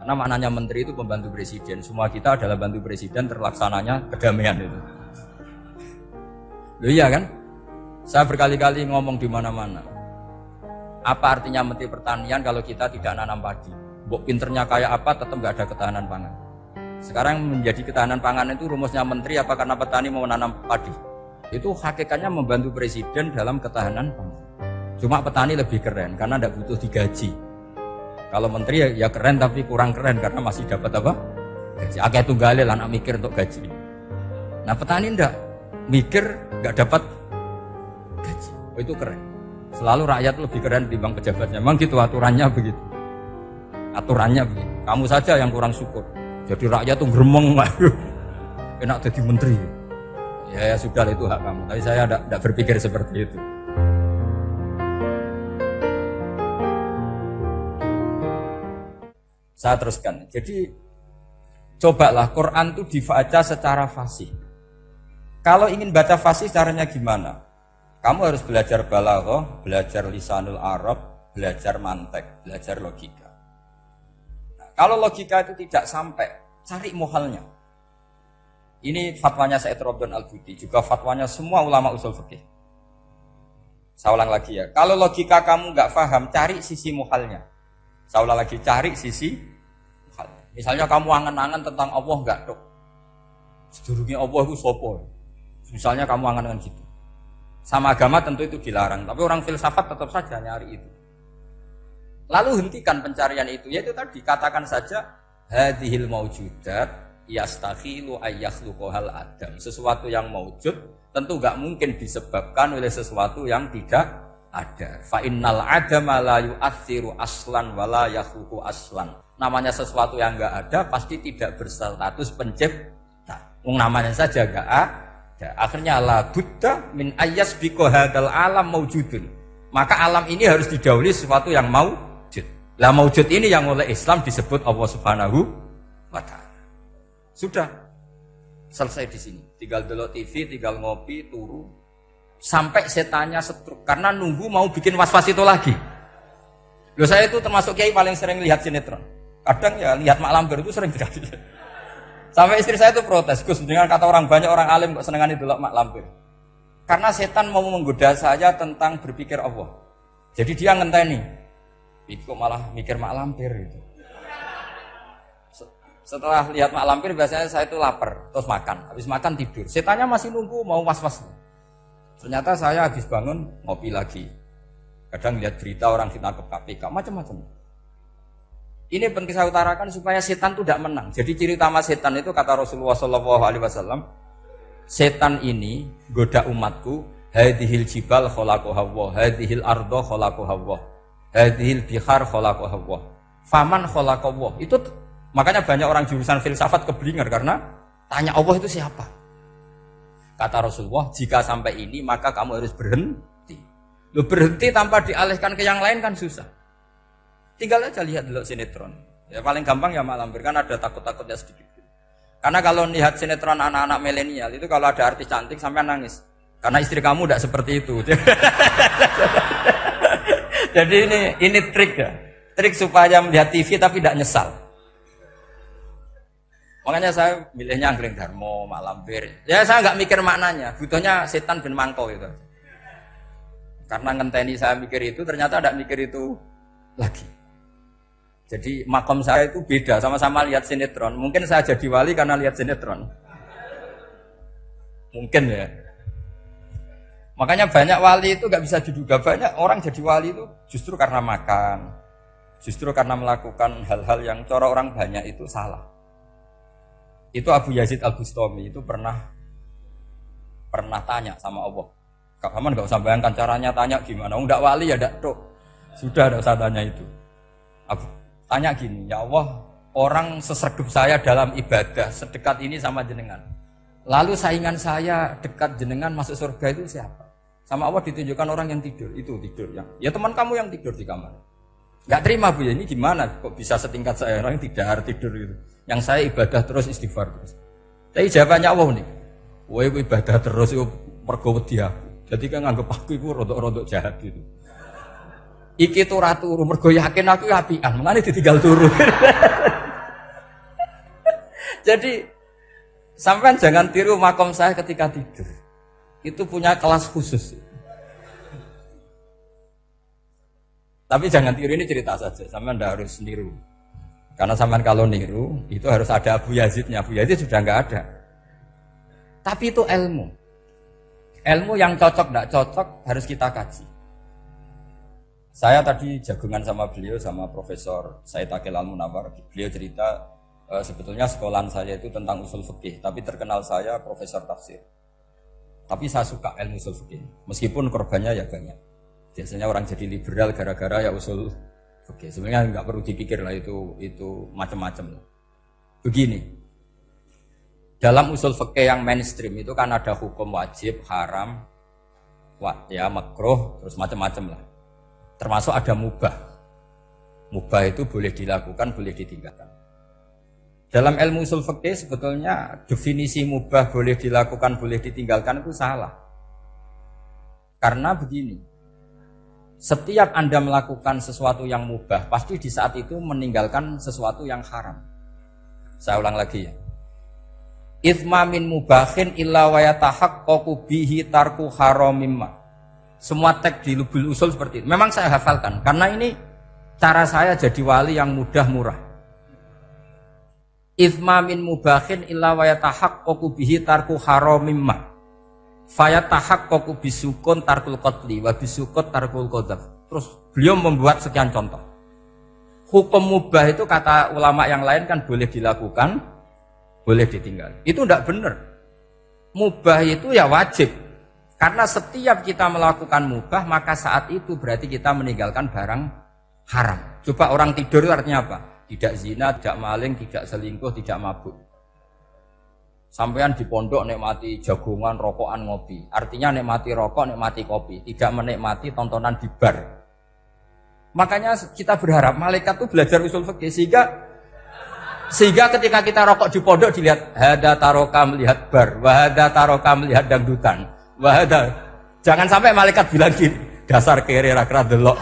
Karena maknanya menteri itu pembantu presiden. Semua kita adalah bantu presiden terlaksananya kedamaian itu. Loh iya kan? Saya berkali-kali ngomong di mana-mana. Apa artinya menteri pertanian kalau kita tidak nanam padi? Mbok pinternya kayak apa tetap nggak ada ketahanan pangan. Sekarang menjadi ketahanan pangan itu rumusnya menteri apa karena petani mau nanam padi? Itu hakikatnya membantu presiden dalam ketahanan pangan. Cuma petani lebih keren karena tidak butuh digaji. Kalau menteri ya keren tapi kurang keren karena masih dapat apa? Gaji. Akeh tunggalnya lah nak mikir untuk gaji. Nah petani ndak mikir nggak dapat gaji. Oh, itu keren. Selalu rakyat lebih keren dibanding pejabatnya. Memang gitu aturannya begitu. Aturannya begitu. Kamu saja yang kurang syukur. Jadi rakyat tuh gremeng, enak jadi menteri. Ya sudah itu hak kamu. Tapi saya tidak berpikir seperti itu. Saya teruskan. Jadi cobalah Quran itu dibaca secara fasih. Kalau ingin baca fasih caranya gimana? Kamu harus belajar balaghah, belajar lisanul Arab, belajar mantek, belajar logika. Nah, kalau logika itu tidak sampai, cari muhalnya. Ini fatwanya Said Robdon Al-Budi, juga fatwanya semua ulama usul fikih. Saya ulang lagi ya. Kalau logika kamu nggak paham, cari sisi muhalnya. Saya ulang lagi, cari sisi muhalnya. Misalnya kamu angan-angan tentang Allah nggak dok. Sedurungnya Allah itu sopo. Misalnya kamu angan-angan gitu. Sama agama tentu itu dilarang, tapi orang filsafat tetap saja nyari itu. Lalu hentikan pencarian itu, yaitu tadi katakan saja hadhil maujudat yastakhilu ayyakhluqahal adam. Sesuatu yang maujud tentu enggak mungkin disebabkan oleh sesuatu yang tidak ada. Fa innal adama la yu'athiru aslan wala yakhluqu aslan. Namanya sesuatu yang enggak ada pasti tidak berstatus pencipta. Namanya saja enggak ada. Akhirnya la budda min ayyasbiqa hadzal alam maujudun. Maka alam ini harus didahului sesuatu yang maujud. Lah maujud ini yang oleh Islam disebut Allah Subhanahu wa taala. Sudah selesai di sini. Tinggal delok TV, tinggal ngopi, turu. Sampai setannya setruk karena nunggu mau bikin was-was itu lagi. Loh saya itu termasuk kiai paling sering lihat sinetron. Kadang ya lihat Mak Lampir itu sering terjadi. Sampai istri saya itu protes, Gus, dengan kata orang banyak orang alim kok senengan itu Mak Lampir. Karena setan mau menggoda saya tentang berpikir Allah. Jadi dia ngenteni. Itu malah mikir Mak Lampir gitu. Setelah lihat Mak Lampir biasanya saya itu lapar, terus makan. Habis makan tidur. Setannya masih nunggu mau was-was. Ternyata saya habis bangun ngopi lagi. Kadang lihat berita orang ditangkap KPK, macam-macam. Ini penting saya utarakan supaya setan itu tidak menang. Jadi ciri utama setan itu kata Rasulullah SAW, setan ini goda umatku, hadhil jibal khalaqaha Allah, hadhil ardo khalaqaha Allah, hadhil bihar khalaqaha Allah, faman khalaqaha Allah. Itu makanya banyak orang jurusan filsafat keblinger karena tanya Allah itu siapa. Kata Rasulullah, jika sampai ini maka kamu harus berhenti. Lu berhenti tanpa dialihkan ke yang lain kan susah. Tinggal aja lihat dulu sinetron. Ya paling gampang ya Mak Lampir, kan ada takut-takutnya sedikit. Karena kalau lihat sinetron anak-anak milenial itu kalau ada artis cantik sampai nangis. Karena istri kamu tidak seperti itu. Jadi ini trik ya. Trik supaya melihat TV tapi tidak nyesal. Makanya saya milihnya Anggreng Darmo, Mak Lampir. Ya saya nggak mikir maknanya. Butuhnya setan bin mangkau itu. Karena ngenteni saya mikir itu ternyata tidak mikir itu lagi. Jadi makom saya itu beda, sama-sama lihat sinetron. Mungkin saya jadi wali karena lihat sinetron. Mungkin ya. Makanya banyak wali itu gak bisa diduga. Banyak orang jadi wali itu justru karena makan. Justru karena melakukan hal-hal yang cara orang banyak itu salah. Itu Abu Yazid Al-Bustami itu pernah tanya sama Allah. Kamu gak usah bayangkan caranya tanya gimana. Enggak wali ya enggak tuh. Sudah enggak usah tanya itu. Tanya gini, ya Allah, orang seserdup saya dalam ibadah sedekat ini sama jenengan. Lalu saingan saya dekat jenengan masuk surga itu siapa? Sama Allah ditunjukkan orang yang tidur, itu tidur yang. Ya teman kamu yang tidur di kamar. Gak terima Bu ya, ini gimana? Kok bisa setingkat saya orang tidak tidur gitu. Yang saya ibadah terus istighfar terus. Tapi jawabannya Allah nih. Wah ibadah terus itu mergo wedi aku. Jadi kan nganggep aku itu rodok-rodok jahat gitu. Iki tuh ratu mergo yakin aku apian, mengane ditinggal turu. Jadi sampean jangan tiru makom saya ketika tidur. Itu punya kelas khusus. Tapi jangan tiru, ini cerita saja. Sampean tidak harus niru. Karena sampean kalau niru itu harus ada Abu Yazidnya. Abu Yazid sudah nggak ada. Tapi itu ilmu. Ilmu yang cocok tidak cocok harus kita kaji. Saya tadi jagungan sama beliau sama Profesor Said Akil Al-Munawar. Beliau cerita sebetulnya sekolahan saya itu tentang usul fikih, tapi terkenal saya Profesor Tafsir. Tapi saya suka ilmu usul fikih, meskipun korbannya ya banyak. Biasanya orang jadi liberal gara-gara ya usul fikih. Sebenarnya nggak perlu dipikir lah itu macam-macam. Begini, dalam usul fikih yang mainstream itu kan ada hukum wajib, haram, ya makruh, terus macam-macam lah. Termasuk ada mubah. Mubah itu boleh dilakukan, boleh ditinggalkan. Dalam ilmu usul fikih sebetulnya definisi mubah boleh dilakukan, boleh ditinggalkan itu salah. Karena begini, setiap Anda melakukan sesuatu yang mubah, pasti di saat itu meninggalkan sesuatu yang haram. Saya ulang lagi ya. Itsma min mubahin illa wa yatahaqqaqu bihi tarku haramimma. Semua teks di Lubul Usul seperti itu. Memang saya hafalkan karena ini cara saya jadi wali yang mudah murah. Itsma min mubahin illa wa yatahaqqaqu bihi tarku haramimma. Fayatahaqqaqu bisukun tarkul qatli wa bisukut tarkul qadzaf. Terus beliau membuat sekian contoh. Hukum mubah itu kata ulama yang lain kan boleh dilakukan, boleh ditinggal. Itu tidak benar. Mubah itu ya wajib. Karena setiap kita melakukan mubah, maka saat itu berarti kita meninggalkan barang haram. Coba orang tidur itu artinya apa? Tidak zina, tidak maling, tidak selingkuh, tidak mabuk. Sampean di pondok nikmati jagungan, rokokan, ngopi. Artinya nikmati rokok, nikmati kopi. Tidak menikmati tontonan di bar. Makanya kita berharap malaikat itu belajar usul fikih sehingga ketika kita rokok di pondok dilihat hada taroka melihat bar, wahada taroka melihat dangdutan. Wahada. Jangan sampai malaikat bilang gini, dasar kere rakra delok.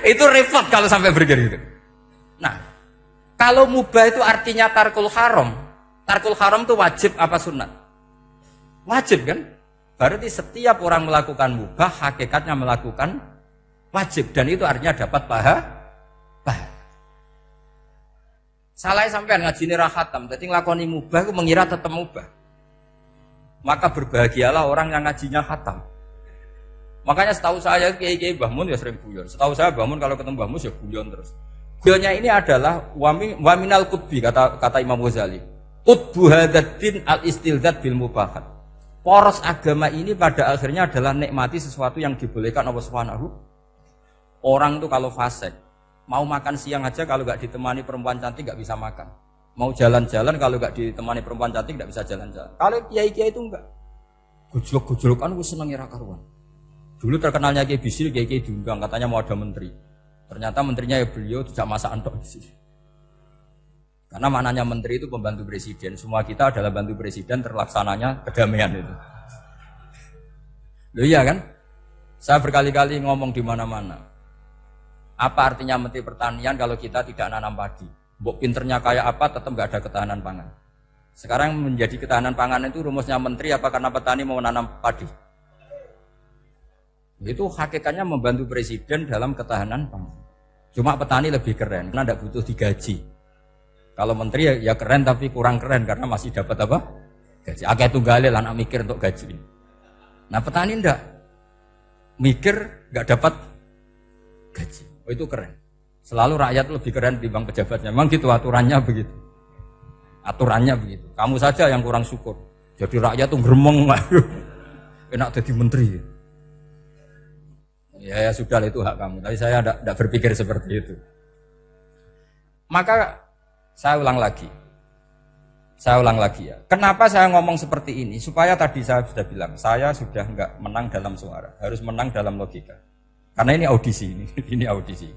Itu repot kalau sampai bergerak gitu. Nah, kalau mubah itu artinya tarkul haram. Tarkul haram itu wajib apa sunat? Wajib kan? Berarti setiap orang melakukan mubah hakikatnya melakukan wajib dan itu artinya dapat pahala. Salah sampean ngajine ra khatam, dadi nglakoni mubah itu mengira tetap mubah. Maka berbahagialah orang yang ngajinya khatam. Makanya setahu saya kiai-kiai Mbah Mun ya sering guyon. Setahu saya Mbah Mun kalau ketemu Mbah Mun ya guyon terus. Guyonnya ini adalah wa minal qutbi kata Imam Ghazali. Qutbu hadzal al-istilzat bil mubahat. Poros agama ini pada akhirnya adalah nikmati sesuatu yang dibolehkan Allah Subhanahu. Orang itu kalau fasik, mau makan siang aja kalau enggak ditemani perempuan cantik enggak bisa makan. Mau jalan-jalan kalau enggak ditemani perempuan cantik enggak bisa jalan-jalan. Kalau kiai-kiai itu enggak. Gujluk-gujlukan wis seneng ira karuan. Dulu terkenalnya Kiai Bisri, Kiai diundang katanya mau ada menteri. Ternyata menterinya ya beliau tidak masak entok di sini. Karena maknanya menteri itu pembantu presiden. Semua kita adalah bantu presiden terlaksananya kedamaian itu. Loh iya kan? Saya berkali-kali ngomong di mana-mana. Apa artinya menteri pertanian kalau kita tidak nanam padi? Mbok pinternya kayak apa tetap nggak ada ketahanan pangan. Sekarang menjadi ketahanan pangan itu rumusnya menteri apa karena petani mau nanam padi? Itu hakikatnya membantu presiden dalam ketahanan pangan. Cuma petani lebih keren karena tidak butuh digaji. Kalau menteri ya keren tapi kurang keren karena masih dapat apa? Gaji. Akeh tunggale lah anak mikir untuk gaji. Nah petani ndak mikir nggak dapat gaji. Oh itu keren. Selalu rakyat lebih keren dibanding pejabatnya. Memang gitu aturannya begitu. Aturannya begitu. Kamu saja yang kurang syukur. Jadi rakyat tuh gremeng, enak jadi menteri. Ya sudah itu hak kamu. Tapi saya tidak berpikir seperti itu. Maka saya ulang lagi ya. Kenapa saya ngomong seperti ini? Supaya tadi saya sudah bilang, saya sudah enggak menang dalam suara, harus menang dalam logika. Karena ini audisi, ini audisi.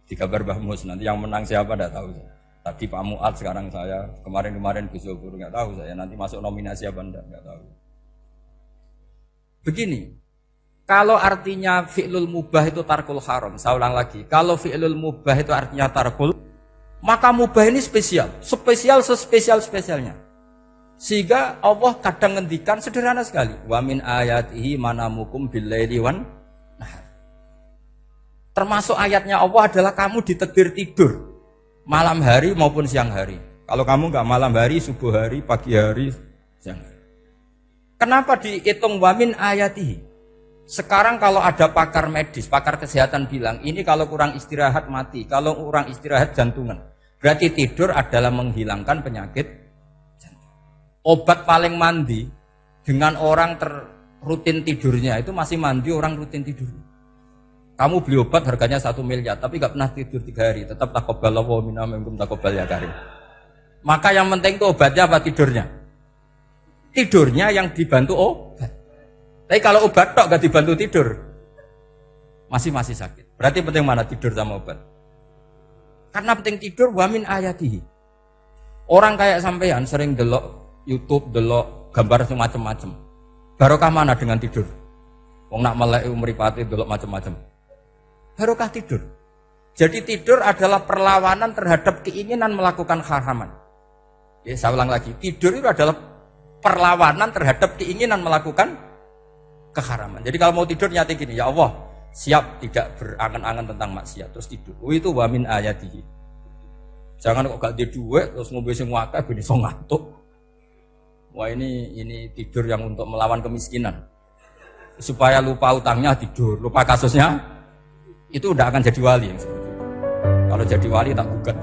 Di kabar Mbah Mus nanti yang menang siapa tidak tahu saya. Tadi Pak Muat, sekarang saya, kemarin Gus Zobur nggak tahu saya. Nanti masuk nominasi apa nggak tahu. Begini, kalau artinya fi'lul mubah itu tarkul haram, saya ulang lagi. Kalau fi'lul mubah itu artinya tarkul Maka mubah ini spesial, sespesialnya. Sehingga Allah kadang ngendikan sederhana sekali. Wa min ayatihi manamukum billaili wan nahar. Termasuk ayatnya Allah adalah kamu ditakdir tidur malam hari maupun siang hari. Kalau kamu enggak malam hari, subuh hari, pagi hari, siang hari. Kenapa dihitung wa min ayatihi? Sekarang kalau ada pakar medis, pakar kesehatan bilang, ini kalau kurang istirahat mati, kalau kurang istirahat jantungan. Berarti tidur adalah menghilangkan penyakit jantung. Obat paling mandi dengan orang rutin tidurnya itu masih mandi orang rutin tidur. Kamu beli obat harganya 1 miliar tapi gak pernah tidur 3 hari, tetap taqabbalallahu minna minkum taqabbal ya karim. Maka yang penting itu obatnya apa tidurnya? Tidurnya yang dibantu obat. Tapi kalau obat tok gak dibantu tidur, masih sakit. Berarti penting mana tidur sama obat? Karena penting tidur wa min ayatihi. Orang kayak sampean sering delok YouTube, delok gambar semacam-macam. Barokah mana dengan tidur? Wong nak melek mripate delok macam-macam. Barokah tidur. Jadi tidur adalah perlawanan terhadap keinginan melakukan haraman. Ya, saya ulang lagi, tidur itu adalah perlawanan terhadap keinginan melakukan keharaman. Jadi kalau mau tidur nyati gini, ya Allah, siap tidak berangan-angan tentang maksiat terus tidur. Itu wa min ayatihi. Jangan kok gak di duit terus ngombe sing akeh ben iso ngantuk. Wah ini tidur yang untuk melawan kemiskinan. Supaya lupa utangnya tidur, lupa kasusnya itu udah akan jadi wali yang seperti itu. Kalau jadi wali tak gugat.